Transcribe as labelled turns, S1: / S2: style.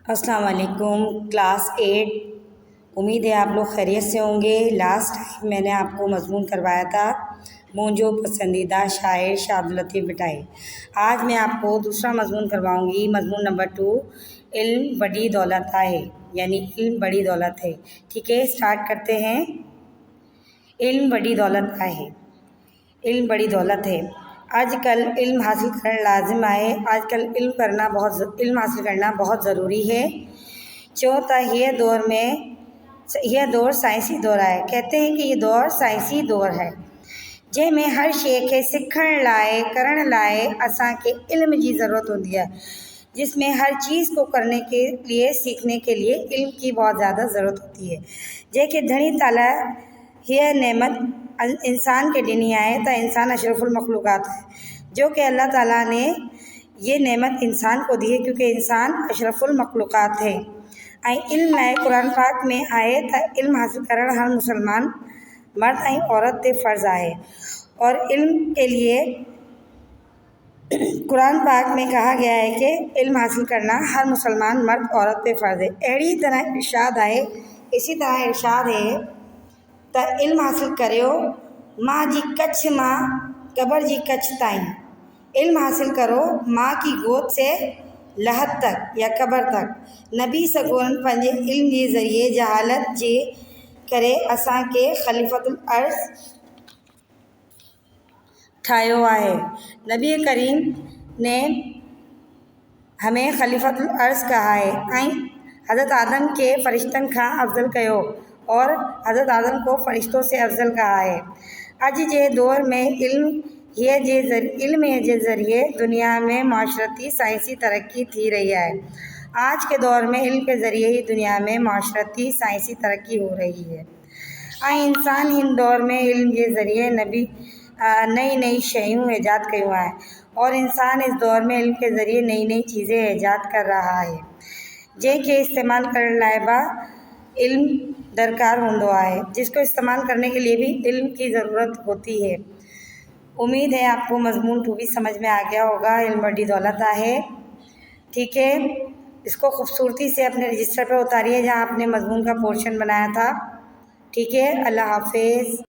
S1: अस्सलाम वालेकुम क्लास 8। उम्मीद है आप लोग खैरियत से होंगे। लास्ट टाइम मैंने आपको मज़मून करवाया था मुंजो पसंदीदा शायर शाह अब्दुल लतीफ़ भटाई। आज मैं आपको दूसरा मज़मून करवाऊंगी, मज़मून नंबर 2, इल्म बड़ी दौलत है, यानी इल्म बड़ी दौलत है। ठीक है, स्टार्ट करते हैं। इल्म बड़ी दौलत है, इल्म बड़ी दौलत है। आजकल इल्म हासिल करना लाजिम है। आजकल इल्म हासिल करना बहुत ज़रूरी है। जो था यह दौर साइंसी दौर है। कहते हैं कि ये दौर साइंसी दौर है जंहिंमें हर शइ खे सिखण लाइ करण लाइ असांखे इल्म जी ज़रूरत होती है, जिसमें हर चीज़ को करने के लिए सीखने के लिए इल्म की बहुत ज़्यादा ज़रूरत होती है। जंहिंखे धणी ताला हीअ नेमत इंसान के ॾिनी आहे त इंसान अशरफुल मखलूक़ात है, जो कि अल्लाह ताला ने ये नेमत इंसान को दी है, क्योंकि इंसान अशरफुल मखलूक़ात है। इल्म लाइ कुरान पाक में आए त इल्म हासिल करण हर मुसलमान मर्द और औरत ते फ़र्ज़ है। और इल्म के लिए कुरान पाक में कहा गया है कि इल्म हासिल करना हर मुसलमान मर्द औरत पे फ़र्ज़ है। अहिड़ी तरह इरशाद है, इसी तरह इरशाद है त इल्म हासिल करियो माँ जी कच्छ मां कबर जी कच्छ ताईं। इल्म हासिल करो माँ की गोद से लहद तक या कबर तक। नबी सगोरन पंहिंजे इल्म जे ज़रिए जहालत जे करे असांखे ख़लीफ़तुल अर्ज़ ठाहियो आहे। नबी करीम ने हमें ख़लीफ़तुल अर्ज़ कहा है। हज़रत आदम के फ़रिश्तनि खां अफ़ज़ल कयो और हज़रत आदम को फ़रिश्तों से अफ़ज़ल कहा है। अॼु जे दौर में इल्म जे ज़रिए दुनिया में माशरती साइंसी तरक्की थी रही है। आज के दौर में इल्म के ज़रिए ही दुनिया में माशरती साइंसी तरक्की हो रही है। इंसान हिन दौर में इल्म के ज़रिए नई नई शयूं ईजाद कयूं हैं, और इंसान इस दौर में इल्म के ज़रिए नई नई चीज़ें ईजाद कर रहा है, जंहिंखे इस्तेमाल करण लाइ बि इल्म दरकार होंदो है, जिसको इस्तेमाल करने के लिए भी इल्म की ज़रूरत होती है। उम्मीद है आपको मज़मून 2 भी समझ में आ गया होगा। इल्म बड़ी दौलत है। ठीक है, इसको खूबसूरती से अपने रजिस्टर पर उतारिए जहाँ आपने मज़मून का पोर्शन बनाया था। ठीक है, अल्लाह हाफिज़।